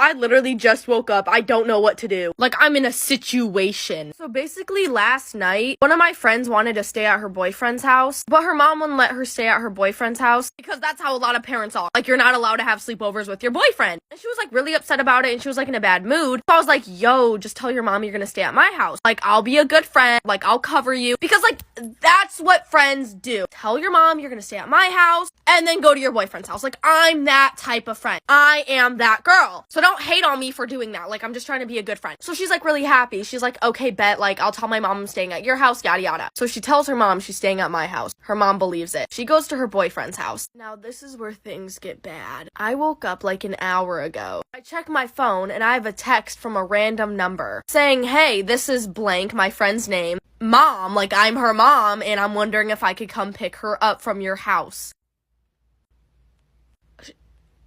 I literally just woke up. I don't know what to do. Like, I'm in a situation. So basically last night, one of my friends wanted to stay at her boyfriend's house, but her mom wouldn't let her stay at her boyfriend's house because that's how a lot of parents are. Like, you're not allowed to have sleepovers with your boyfriend. And she was like really upset about it, and she was like in a bad mood. So I was like, yo, just tell your mom you're gonna stay at my house. Like, I'll be a good friend. Like, I'll cover you. Because like, that's what friends do. Tell your mom you're gonna stay at my house and then go to your boyfriend's house. Like, I'm that type of friend. I am that girl. So don't hate on me for doing that. Like, I'm just trying to be a good friend. So she's like really happy. She's like, okay, bet. Like, I'll tell my mom I'm staying at your house, yada yada. So she tells her mom she's staying at my house. Her mom believes it. She goes to her boyfriend's house. Now, this is where things get bad. I woke up like an hour ago. I check my phone and I have a text from a random number saying, hey, this is blank, my friend's name. Mom, like I'm her mom, and I'm wondering if I could come pick her up from your house.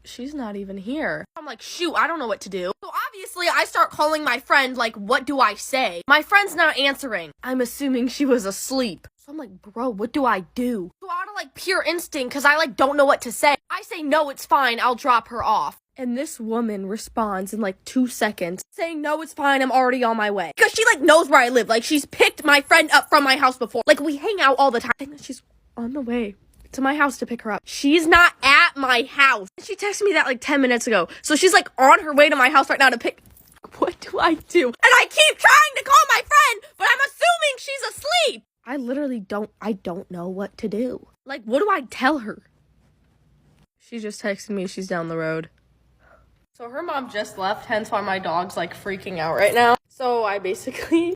She's not even here. I'm like, shoot, I don't know what to do. So obviously I start calling my friend, like, what do I say? My friend's not answering. I'm assuming she was asleep. So I'm like, bro, what do I do? So out of like pure instinct, because I like don't know what to say, I say, no, it's fine, I'll drop her off. And this woman responds in like 2 seconds saying, no, it's fine, I'm already on my way. Because she like knows where I live. Like, she's picked my friend up from my house before. Like, we hang out all the time. And she's on the way to my house to pick her up. She's not at my house. She texted me that like 10 minutes ago. So she's like on her way to my house right now to pick. What do I do? And I keep trying to call my friend, but I'm assuming she's asleep. I literally don't know what to do. Like, what do I tell her? She just texted me she's down the road. So her mom just left, hence why my dog's like freaking out right now. So I basically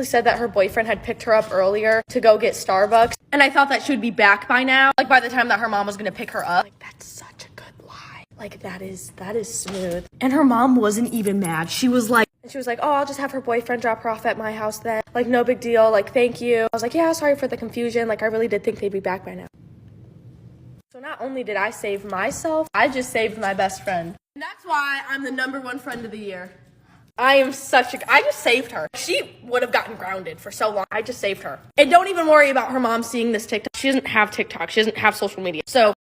said that her boyfriend had picked her up earlier to go get Starbucks, and I thought that she would be back by now, like by the time that her mom was gonna pick her up. Like, that's such a good lie. Like, that is smooth. And her mom wasn't even mad. She was like, oh, I'll just have her boyfriend drop her off at my house then. Like, no big deal. Like, thank you. I was like, yeah, sorry for the confusion. Like, I really did think they'd be back by now. So not only did I save myself, I just saved my best friend. And that's why I'm the #1 friend of the year. I just saved her. She would have gotten grounded for so long. I just saved her. And don't even worry about her mom seeing this TikTok. She doesn't have TikTok. She doesn't have social media. So,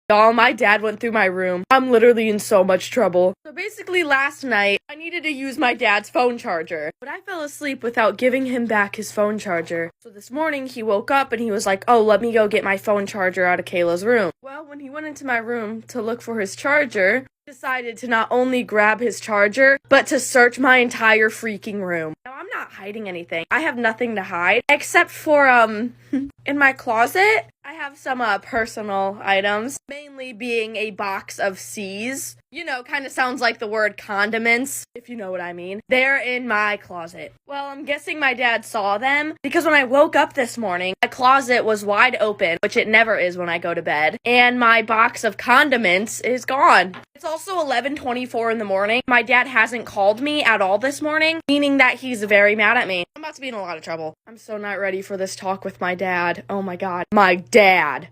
y'all, my dad went through my room. I'm literally in so much trouble. So basically last night, I needed to use my dad's phone charger, but I fell asleep without giving him back his phone charger. So this morning he woke up and he was like, oh, let me go get my phone charger out of Kayla's room. Well, when he went into my room to look for his charger, he decided to not only grab his charger, but to search my entire freaking room. Now, I'm not hiding anything. I have nothing to hide except for, in my closet, I have some personal items, mainly being a box of C's. You know, kind of sounds like the word condiments, if you know what I mean. They're in my closet. Well, I'm guessing my dad saw them because when I woke up this morning, my closet was wide open, which it never is when I go to bed, and my box of condiments is gone. It's also 11:24 in the morning. My dad hasn't called me at all this morning, meaning that he's very mad at me. I'm about to be in a lot of trouble. I'm so not ready for this talk with my dad. Oh my god. My dad.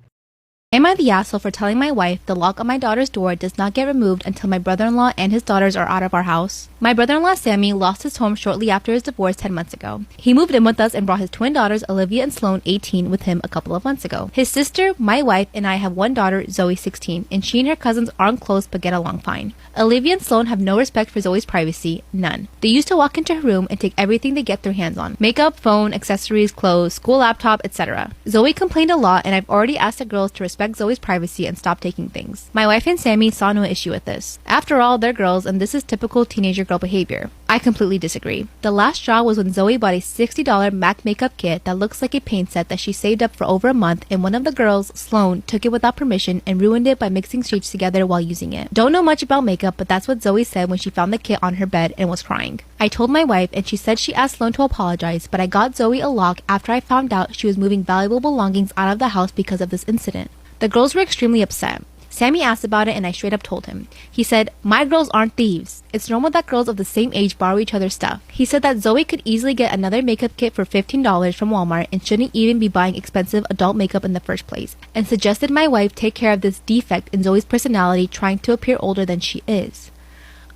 Am I the asshole for telling my wife the lock on my daughter's door does not get removed until my brother-in-law and his daughters are out of our house? My brother-in-law Sammy lost his home shortly after his divorce 10 months ago. He moved in with us and brought his twin daughters Olivia and Sloane, 18, with him a couple of months ago. His sister, my wife, and I have one daughter, Zoe, 16, and she and her cousins aren't close but get along fine. Olivia and Sloane have no respect for Zoe's privacy, none. They used to walk into her room and take everything they get their hands on. Makeup, phone, accessories, clothes, school laptop, etc. Zoe complained a lot, and I've already asked the girls to respect Zoe's privacy and stop taking things. My wife and Sammy saw no issue with this. After all, they're girls and this is typical teenager girl behavior. I completely disagree. The last straw was when Zoe bought a $60 MAC makeup kit that looks like a paint set that she saved up for over a month, and one of the girls, Sloane, took it without permission and ruined it by mixing shades together while using it. Don't know much about makeup, but that's what Zoe said when she found the kit on her bed and was crying. I told my wife and she said she asked Sloane to apologize, but I got Zoe a lock after I found out she was moving valuable belongings out of the house because of this incident. The girls were extremely upset. Sammy asked about it and I straight up told him. He said, my girls aren't thieves. It's normal that girls of the same age borrow each other's stuff. He said that Zoe could easily get another makeup kit for $15 from Walmart and shouldn't even be buying expensive adult makeup in the first place, and suggested my wife take care of this defect in Zoe's personality, trying to appear older than she is.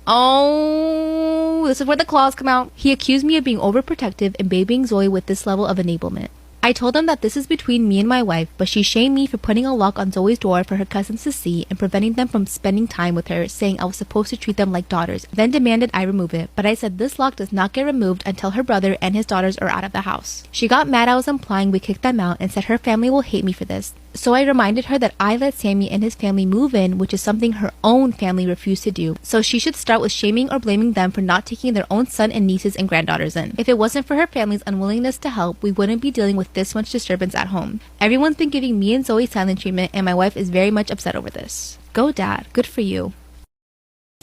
Oh, this is where the claws come out. He accused me of being overprotective and babying Zoe with this level of enablement. I told them that this is between me and my wife, but she shamed me for putting a lock on Zoe's door for her cousins to see and preventing them from spending time with her, saying I was supposed to treat them like daughters, then demanded I remove it. But I said this lock does not get removed until her brother and his daughters are out of the house. She got mad I was implying we kicked them out and said her family will hate me for this. So I reminded her that I let Sammy and his family move in, which is something her own family refused to do. So she should start with shaming or blaming them for not taking their own son and nieces and granddaughters in. If it wasn't for her family's unwillingness to help, we wouldn't be dealing with this much disturbance at home. Everyone's been giving me and Zoe silent treatment, and my wife is very much upset over this. Go dad, good for you.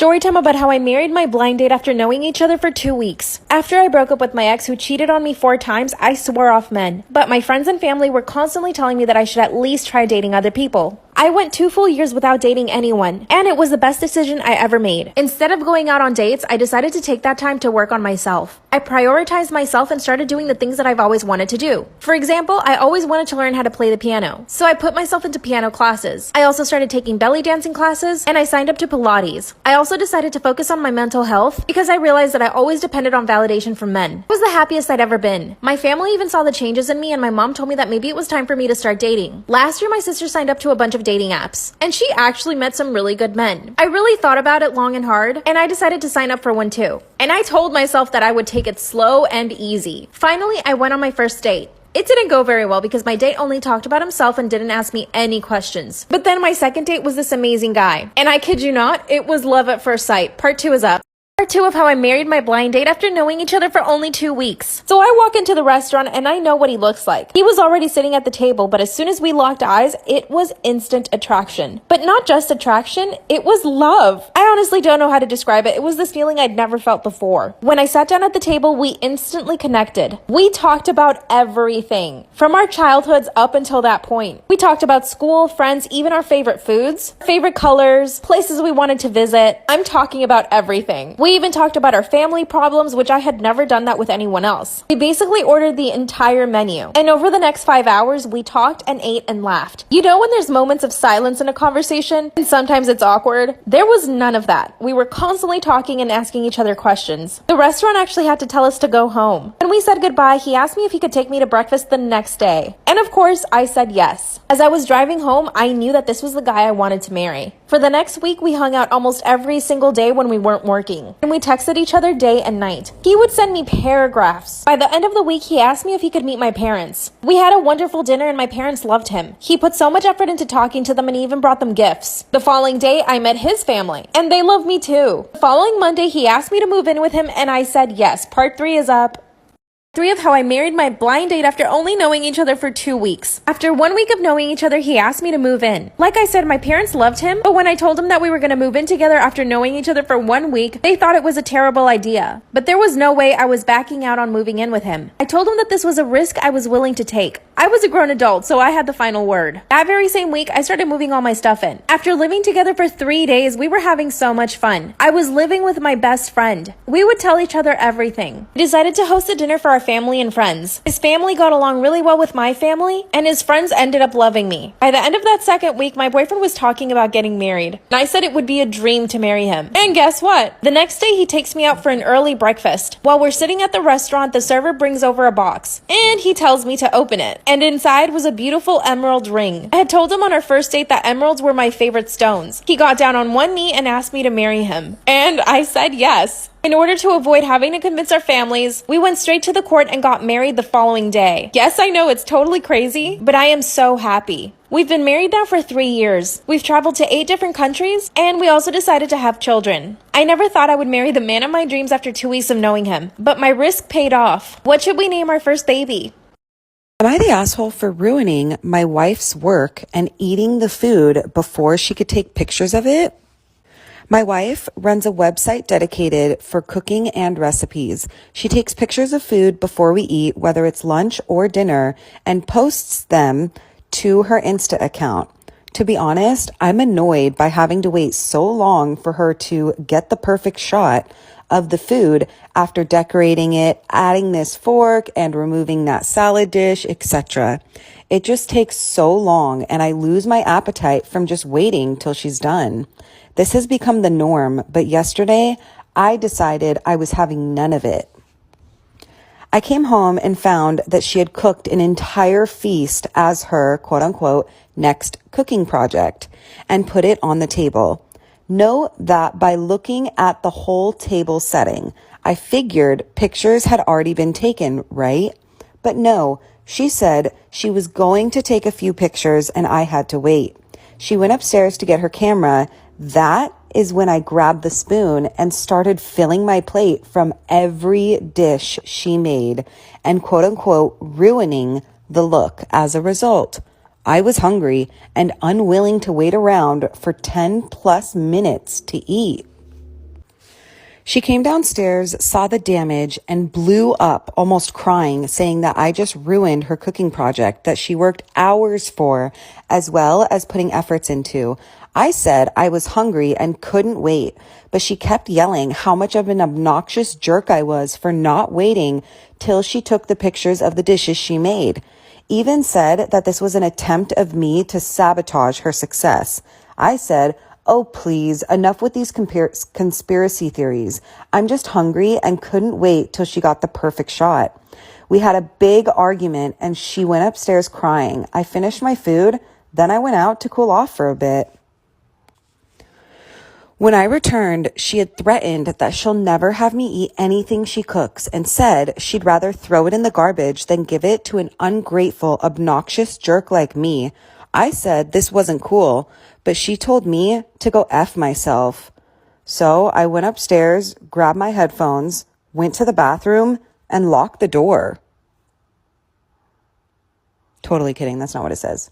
Storytime about how I married my blind date after knowing each other for 2 weeks. After I broke up with my ex who cheated on me 4 times, I swore off men. But my friends and family were constantly telling me that I should at least try dating other people. I went 2 full years without dating anyone, and it was the best decision I ever made. Instead of going out on dates, I decided to take that time to work on myself. I prioritized myself and started doing the things that I've always wanted to do. For example, I always wanted to learn how to play the piano, so I put myself into piano classes. I also started taking belly dancing classes, and I signed up to Pilates. I also decided to focus on my mental health because I realized that I always depended on validation from men. It was the happiest I'd ever been. My family even saw the changes in me, and my mom told me that maybe it was time for me to start dating. Last year, my sister signed up to a bunch of dating apps, and she actually met some really good men. I really thought about it long and hard, and I decided to sign up for one too. And I told myself that I would take it slow and easy. Finally, I went on my first date. It didn't go very well because my date only talked about himself and didn't ask me any questions. But then my second date was this amazing guy. And I kid you not, it was love at first sight. Part 2 is up. Part 2 of how I married my blind date after knowing each other for only 2 weeks. So I walk into the restaurant and I know what he looks like. He was already sitting at the table, but as soon as we locked eyes, it was instant attraction. But not just attraction, it was love. I honestly don't know how to describe it. It was this feeling I'd never felt before. When I sat down at the table, we instantly connected. We talked about everything, from our childhoods up until that point. We talked about school, friends, even our favorite foods, favorite colors, places we wanted to visit. I'm talking about everything. We even talked about our family problems, which I had never done that with anyone else. We basically ordered the entire menu. And over the next 5 hours, we talked and ate and laughed. You know when there's moments of silence in a conversation, and sometimes it's awkward? There was none of that. We were constantly talking and asking each other questions. The restaurant actually had to tell us to go home. When we said goodbye, he asked me if he could take me to breakfast the next day. And of course, I said yes. As I was driving home, I knew that this was the guy I wanted to marry. For the next week, we hung out almost every single day when we weren't working. And we texted each other day and night. He would send me paragraphs. By the end of the week, he asked me if he could meet my parents. We had a wonderful dinner and my parents loved him. He put so much effort into talking to them and even brought them gifts. The following day, I met his family, and they loved me too. The following Monday, he asked me to move in with him, and I said yes. Part 3 is up. 3 of how I married my blind date after only knowing each other for 2 weeks. After 1 week of knowing each other, he asked me to move in. Like I said, my parents loved him, but when I told them that we were going to move in together after knowing each other for 1 week, they thought it was a terrible idea. But there was no way I was backing out on moving in with him. I told him that this was a risk I was willing to take. I was a grown adult, so I had the final word. That very same week, I started moving all my stuff in. After living together for 3 days, we were having so much fun. I was living with my best friend. We would tell each other everything. We decided to host a dinner for our family and friends. His family got along really well with my family, and his friends ended up loving me. By the end of that second week, my boyfriend was talking about getting married, and I said it would be a dream to marry him. And guess what? The next day, he takes me out for an early breakfast. While we're sitting at the restaurant, the server brings over a box, and he tells me to open it. And inside was a beautiful emerald ring. I had told him on our first date that emeralds were my favorite stones. He got down on one knee and asked me to marry him. And I said yes. In order to avoid having to convince our families, we went straight to the court and got married the following day. Yes, I know it's totally crazy, but I am so happy. We've been married now for 3 years. We've traveled to 8 different countries, and we also decided to have children. I never thought I would marry the man of my dreams after 2 weeks of knowing him, but my risk paid off. What should we name our first baby? Am I the asshole for ruining my wife's work and eating the food before she could take pictures of it? My wife runs a website dedicated for cooking and recipes. She takes pictures of food before we eat, whether it's lunch or dinner, and posts them to her Insta account. To be honest, I'm annoyed by having to wait so long for her to get the perfect shot of the food after decorating it, adding this fork and removing that salad dish, etc. It just takes so long and I lose my appetite from just waiting till she's done. This has become the norm, but yesterday I decided I was having none of it. I came home and found that she had cooked an entire feast as her quote unquote next cooking project and put it on the table. Note that by looking at the whole table setting, I figured pictures had already been taken, right? But no, she said she was going to take a few pictures and I had to wait. She went upstairs to get her camera. That is when I grabbed the spoon and started filling my plate from every dish she made and quote unquote ruining the look as a result. I was hungry and unwilling to wait around for 10 plus minutes to eat. She came downstairs, saw the damage, and blew up, almost crying, saying that I just ruined her cooking project that she worked hours for, as well as putting efforts into. I said I was hungry and couldn't wait, but she kept yelling how much of an obnoxious jerk I was for not waiting till she took the pictures of the dishes she made. Even said that this was an attempt of me to sabotage her success. I said, "Oh, please, enough with these conspiracy theories. I'm just hungry and couldn't wait till she got the perfect shot." We had a big argument and she went upstairs crying. I finished my food, then I went out to cool off for a bit. When I returned, she had threatened that she'll never have me eat anything she cooks and said she'd rather throw it in the garbage than give it to an ungrateful, obnoxious jerk like me. I said this wasn't cool, but she told me to go F myself. So I went upstairs, grabbed my headphones, went to the bathroom, and locked the door. Totally kidding. That's not what it says.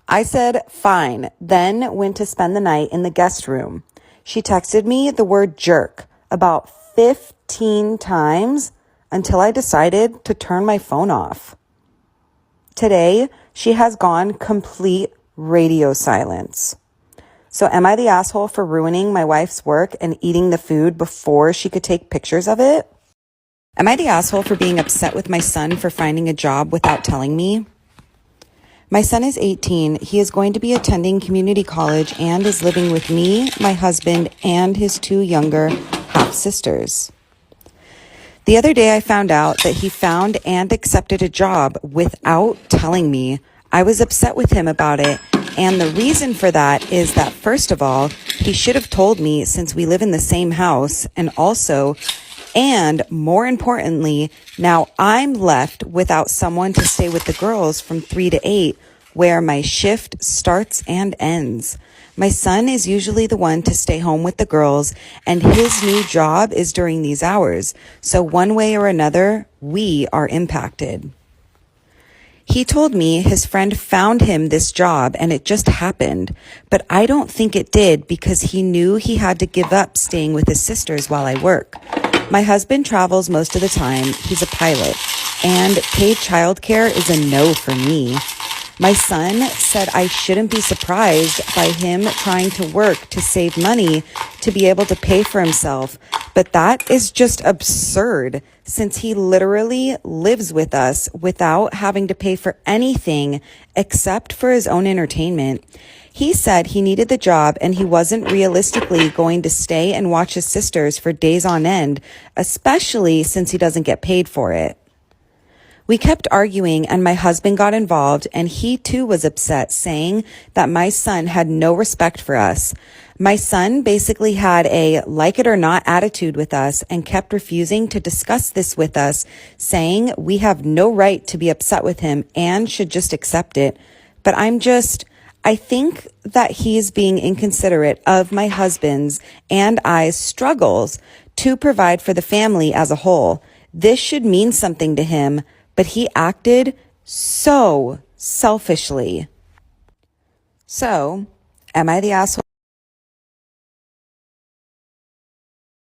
I said, fine, then went to spend the night in the guest room. She texted me the word jerk about 15 times until I decided to turn my phone off. Today, she has gone complete radio silence. So am I the asshole for ruining my wife's work and eating the food before she could take pictures of it? Am I the asshole for being upset with my son for finding a job without telling me? My son is 18. He is going to be attending community college and is living with me, my husband, and his 2 younger half-sisters. The other day I found out that he found and accepted a job without telling me. I was upset with him about it, and the reason for that is that, first of all, he should have told me since we live in the same house, and also, and more importantly, now I'm left without someone to stay with the girls from 3 to 8, where my shift starts and ends. My son is usually the one to stay home with the girls, and his new job is during these hours. So one way or another, we are impacted. He told me his friend found him this job and it just happened, but I don't think it did because he knew he had to give up staying with his sisters while I work. My husband travels most of the time. He's a pilot, and paid childcare is a no for me. My son said I shouldn't be surprised by him trying to work to save money to be able to pay for himself, but that is just absurd since he literally lives with us without having to pay for anything except for his own entertainment. He said he needed the job and he wasn't realistically going to stay and watch his sisters for days on end, especially since he doesn't get paid for it. We kept arguing and my husband got involved and he too was upset, saying that my son had no respect for us. My son basically had a like it or not attitude with us and kept refusing to discuss this with us, saying we have no right to be upset with him and should just accept it. But I think that he's being inconsiderate of my husband's and I's struggles to provide for the family as a whole. This should mean something to him, but he acted so selfishly. So, am I the asshole